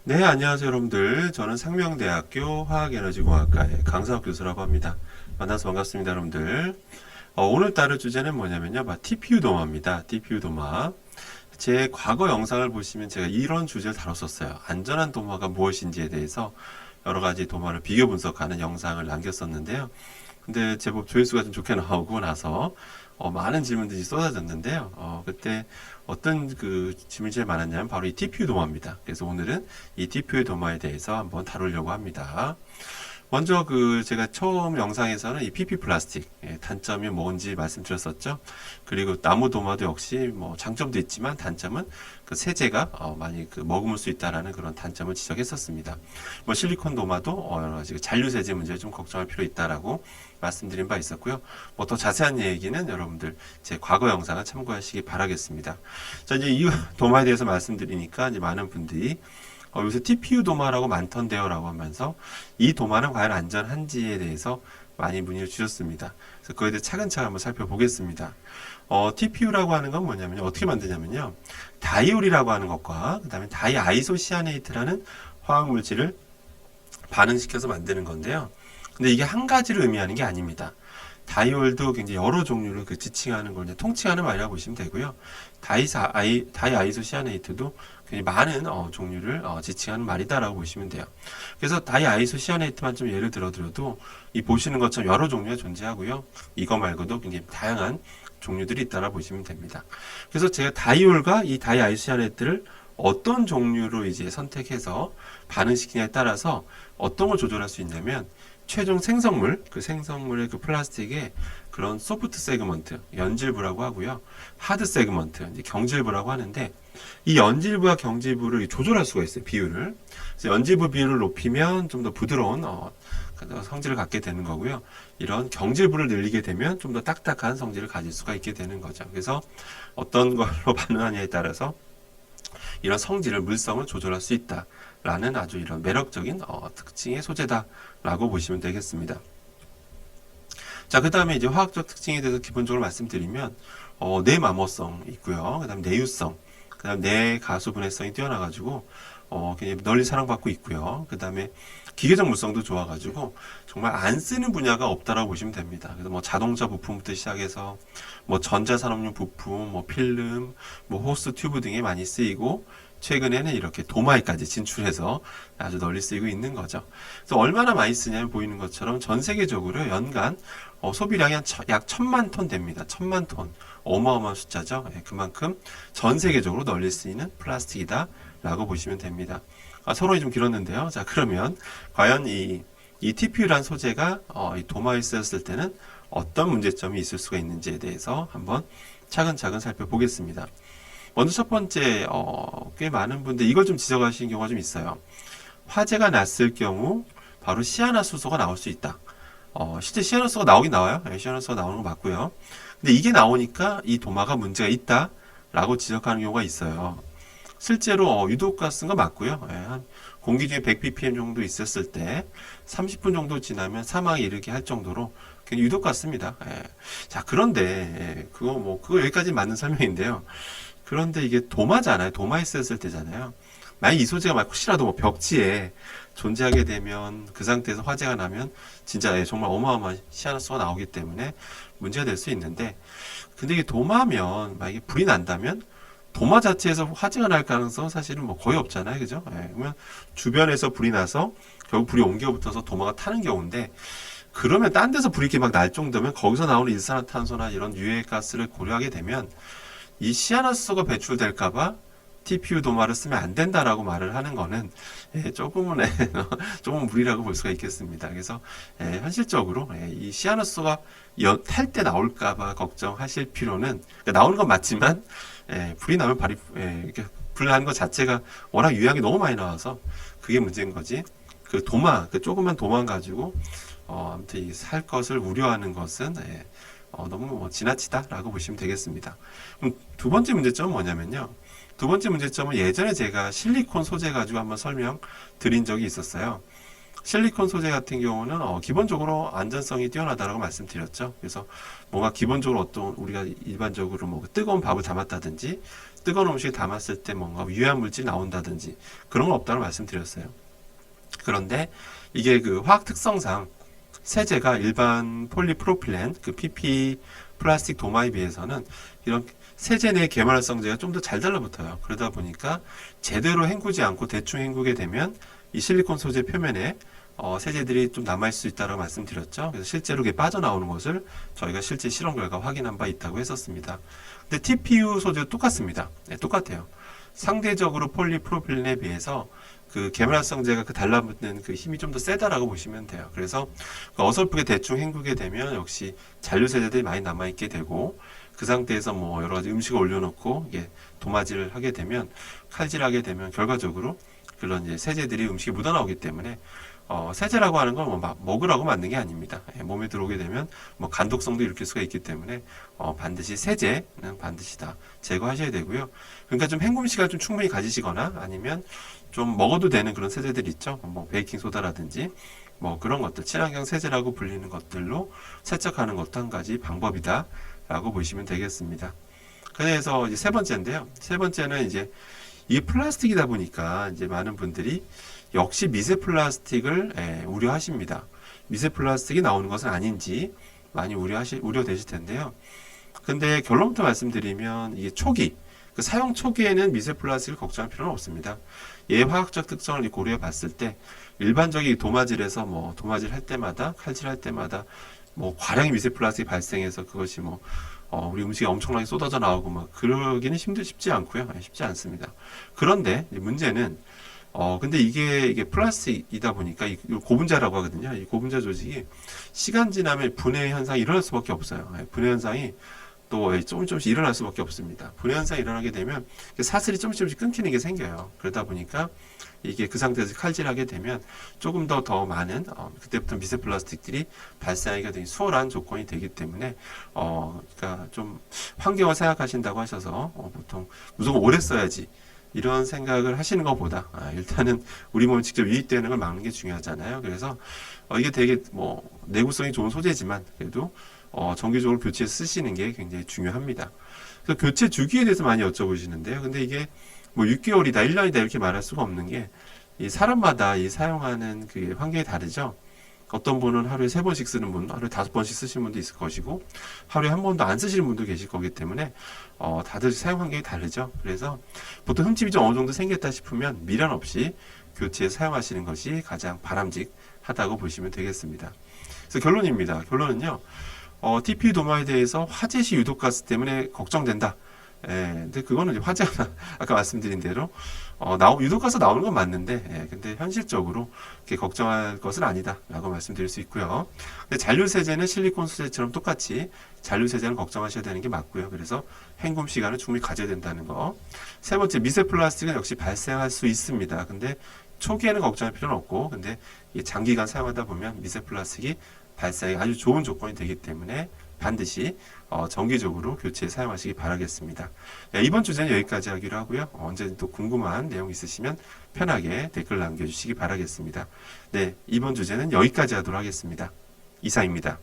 네, 안녕하세요, 여러분들. 저는 상명대학교 화학에너지공학과의 강사학 교수라고 합니다. 만나서 반갑습니다, 여러분들. 오늘 다룰 주제는 뭐냐면요. TPU 도마입니다. TPU 도마. 제 과거 영상을 보시면 제가 이런 주제를 다뤘었어요. 안전한 도마가 무엇인지에 대해서 여러 가지 도마를 비교 분석하는 영상을 남겼었는데요. 근데 제법 조회수가 좀 좋게 나오고 나서 많은 질문들이 쏟아졌는데요. 그때 어떤 그 질문이 제일 많았냐면 바로 이 TPU 도마입니다. 그래서 오늘은 이 TPU 도마에 대해서 한번 다루려고 합니다. 먼저 제가 처음 영상에서는 이 PP 플라스틱 단점이 뭔지 말씀드렸었죠. 그리고 나무 도마도 역시 뭐 장점도 있지만 단점은 그 세제가 많이 머금을 수 있다라는 그런 단점을 지적했었습니다. 뭐 실리콘 도마도 여러 가지 잔류 세제 문제에 좀 걱정할 필요 있다라고 말씀드린 바 있었고요. 뭐 더 자세한 얘기는 여러분들 제 과거 영상을 참고하시기 바라겠습니다. 자, 이제 이 도마에 대해서 말씀드리니까 이제 많은 분들이 요새 TPU 도마라고 많던데요 라고 하면서 이 도마는 과연 안전한지에 대해서 많이 문의를 주셨습니다. 그래서 그거에 대해 차근차근 한번 살펴보겠습니다. TPU라고 하는 건 뭐냐면요. 어떻게 만드냐면요. 다이올이라고 하는 것과 그 다음에 다이아이소시아네이트라는 화학물질을 반응시켜서 만드는 건데요. 근데 이게 한 가지를 의미하는 게 아닙니다. 다이올도 굉장히 여러 종류를 지칭하는 걸 이제 통칭하는 말이라고 보시면 되고요. 다이아이소시아네이트도 굉장히 많은 종류를 지칭하는 말이다라고 보시면 돼요. 그래서 다이아이소시아네이트만 좀 예를 들어도 이 보시는 것처럼 여러 종류가 존재하고요. 이거 말고도 굉장히 다양한 종류들이 있다라 보시면 됩니다. 그래서 제가 다이올과 이 다이아이소시아네이트를 어떤 종류로 이제 선택해서 반응시키냐에 따라서 어떤 걸 조절할 수 있냐면 최종 생성물, 그 생성물의 그 플라스틱에 그런 소프트 세그먼트, 연질부라고 하고요. 하드 세그먼트, 이제 경질부라고 하는데 이 연질부와 경질부를 조절할 수가 있어요. 비율을. 그래서 연질부 비율을 높이면 좀 더 부드러운 성질을 갖게 되는 거고요. 이런 경질부를 늘리게 되면 좀 더 딱딱한 성질을 가질 수가 있게 되는 거죠. 그래서 어떤 걸로 반응하냐에 따라서 이런 성질을, 물성을 조절할 수 있다라는 아주 이런 매력적인 특징의 소재다라고 보시면 되겠습니다. 자, 그 다음에 이제 화학적 특징에 대해서 기본적으로 말씀드리면 내마모성 있고요. 그 다음에 내유성, 그 다음에 내가수분해성이 뛰어나가지고 굉장히 널리 사랑받고 있고요. 그 다음에 기계적 물성도 좋아가지고 정말 안 쓰는 분야가 없다라고 보시면 됩니다. 그래서 뭐 자동차 부품부터 시작해서 뭐 전자산업용 부품, 뭐 필름, 뭐 호스 튜브 등에 많이 쓰이고 최근에는 이렇게 도마에까지 진출해서 아주 널리 쓰이고 있는 거죠. 그래서 얼마나 많이 쓰냐면 보이는 것처럼 전 세계적으로 연간 소비량이 약 1,000만 톤 됩니다. 1,000만 톤. 어마어마한 숫자죠. 그만큼 전 세계적으로 널리 쓰이는 플라스틱이다 라고 보시면 됩니다. 서론이 좀 길었는데요. 자, 그러면 과연 이 TPU란 소재가 이 도마에 쓰였을 때는 어떤 문제점이 있을 수가 있는지에 대해서 한번 차근차근 살펴보겠습니다. 먼저 첫 번째, 꽤 많은 분들 이걸 좀 지적하시는 경우가 좀 있어요. 화재가 났을 경우 바로 시아나수소가 나올 수 있다. 실제 시아나수소가 나오긴 나와요. 시아나수소가 나오는 거 맞고요. 근데 이게 나오니까 이 도마가 문제가 있다라고 지적하는 경우가 있어요. 실제로 유독가 쓴 거 맞고요. 한 공기 중에 100ppm 정도 있었을 때 30분 정도 지나면 사망에 이르게 할 정도로 그냥 유독 같습니다. 자, 그런데 그거 여기까지 맞는 설명인데요. 그런데 이게 도마잖아요. 도마에 쓰였을 때잖아요. 만약 이 소재가 막 혹시라도 뭐 벽지에 존재하게 되면 그 상태에서 화재가 나면 진짜 정말 어마어마한 시아노스가 나오기 때문에 문제가 될 수 있는데, 근데 이게 도마면 만약에 불이 난다면 도마 자체에서 화재가 날 가능성은 사실은 뭐 거의 없잖아요. 그죠? 그러면 주변에서 불이 나서 결국 불이 옮겨 붙어서 도마가 타는 경우인데, 그러면 딴 데서 불이 이렇게 막 날 정도면 거기서 나오는 일산화탄소나 이런 유해가스를 고려하게 되면 이 시아노스가 배출될까봐 TPU 도마를 쓰면 안 된다라고 말을 하는 거는 조금은 조금 무리라고 볼 수가 있겠습니다. 그래서 현실적으로 이 시아노스가 탈 때 나올까봐 걱정하실 필요는, 그러니까 나오는 건 맞지만 불이 나면 이렇게 불 나는 것 자체가 워낙 유황이 너무 많이 나와서 그게 문제인 거지. 그 도마, 그 조그만 도마 가지고 아무튼 살 것을 우려하는 것은 너무 지나치다라고 보시면 되겠습니다. 그럼 두 번째 문제점은 뭐냐면요. 두 번째 문제점은 예전에 제가 실리콘 소재 가지고 한번 설명 드린 적이 있었어요. 실리콘 소재 같은 경우는 기본적으로 안전성이 뛰어나다라고 말씀드렸죠. 그래서 뭔가 기본적으로 어떤 우리가 일반적으로 뭐 뜨거운 밥을 담았다든지 뜨거운 음식을 담았을 때 뭔가 유해한 물질이 나온다든지 그런 건 없다고 말씀드렸어요. 그런데 이게 그 화학 특성상 세제가 일반 폴리프로필렌, 그 PP 플라스틱 도마에 비해서는 이런 세제 내 계면활성제가 좀 더 잘 달라붙어요. 그러다 보니까 제대로 헹구지 않고 대충 헹구게 되면 이 실리콘 소재 표면에 세제들이 좀 남아있을 수 있다고 말씀드렸죠. 그래서 실제로 그게 빠져나오는 것을 저희가 실제 실험 결과 확인한 바 있다고 했었습니다. 근데 TPU 소재도 똑같습니다. 네, 똑같아요. 상대적으로 폴리프로필렌에 비해서 그 계면활성제가 그 달라붙는 그 힘이 좀 더 세다라고 보시면 돼요. 그래서 그 어설프게 대충 헹구게 되면 역시 잔류세제들이 많이 남아있게 되고 그 상태에서 뭐 여러 가지 음식을 올려놓고 이게 도마질을 하게 되면 칼질하게 되면 결과적으로 그런 이제 세제들이 음식에 묻어나오기 때문에 세제라고 하는 건 뭐 먹으라고 만든 게 아닙니다. 예, 몸에 들어오게 되면 뭐 간독성도 일으킬 수가 있기 때문에 반드시 세제는 반드시 다 제거하셔야 되고요. 그러니까 좀 헹굼 시간 좀 충분히 가지시거나 아니면 좀 먹어도 되는 그런 세제들 있죠. 뭐 베이킹 소다라든지 뭐 그런 것들 친환경 세제라고 불리는 것들로 세척하는 것도 한 가지 방법이다라고 보시면 되겠습니다. 그래서 이제 세 번째인데요. 세 번째는 이제 이 플라스틱이다 보니까 이제 많은 분들이 역시 미세 플라스틱을 우려하십니다. 미세 플라스틱이 나오는 것은 아닌지 많이 우려되실 텐데요. 근데 결론부터 말씀드리면 이게 초기, 그 사용 초기에는 미세 플라스틱을 걱정할 필요는 없습니다. 얘 화학적 특성을 고려해 봤을 때 일반적인 도마질에서 뭐 도마질 할 때마다 칼질할 때마다 뭐 과량의 미세 플라스틱이 발생해서 그것이 뭐 우리 음식에 엄청나게 쏟아져 나오고 막 그러기는 쉽지 않고요. 쉽지 않습니다. 그런데 문제는 근데 이게 플라스틱이다 보니까 이 고분자라고 하거든요. 이 고분자 조직이 시간 지나면 분해 현상이 일어날 수밖에 없어요. 분해 현상이 또 조금씩 일어날 수밖에 없습니다. 분해 현상이 일어나게 되면 사슬이 조금씩 끊기는 게 생겨요. 그러다 보니까 이게 그 상태에서 칼질하게 되면 조금 더 많은 그때부터 미세 플라스틱들이 발생하기가 되게 수월한 조건이 되기 때문에 그러니까 좀 환경을 생각하신다고 하셔서 보통 무조건 오래 써야지 이런 생각을 하시는 것보다 일단은 우리 몸에 직접 유입되는 걸 막는 게 중요하잖아요. 그래서 이게 되게 뭐 내구성이 좋은 소재지만 그래도 정기적으로 교체해 쓰시는 게 굉장히 중요합니다. 그래서 교체 주기에 대해서 많이 여쭤보시는데요. 근데 이게 뭐 6개월이다, 1년이다 이렇게 말할 수가 없는 게 이 사람마다 이 사용하는 그 환경이 다르죠. 어떤 분은 하루에 3번씩 쓰는 분, 하루에 5번씩 쓰시는 분도 있을 것이고 하루에 한 번도 안 쓰시는 분도 계실 거기 때문에 다들 사용 환경이 다르죠. 그래서 보통 흠집이 좀 어느 정도 생겼다 싶으면 미련 없이 교체해 사용하시는 것이 가장 바람직하다고 보시면 되겠습니다. 그래서 결론입니다. 결론은요. TP 도마에 대해서 화재 시 유독가스 때문에 걱정된다. 근데 그거는 이제 화재가 아까 말씀드린 대로 유독가스 나오는 건 맞는데, 근데 현실적으로 그렇게 걱정할 것은 아니다라고 말씀드릴 수 있고요. 근데 잔류세제는 실리콘 소재처럼 똑같이 잔류세제는 걱정하셔야 되는 게 맞고요. 그래서 헹굼 시간을 충분히 가져야 된다는 거. 세 번째, 미세 플라스틱은 역시 발생할 수 있습니다. 근데 초기에는 걱정할 필요는 없고, 근데 장기간 사용하다 보면 미세 플라스틱이 발생이 아주 좋은 조건이 되기 때문에 반드시 정기적으로 교체해 사용하시기 바라겠습니다. 이번 주제는 여기까지 하기로 하고요. 언제든 또 궁금한 내용 있으시면 편하게 댓글 남겨주시기 바라겠습니다. 네, 이번 주제는 여기까지 하도록 하겠습니다. 이상입니다.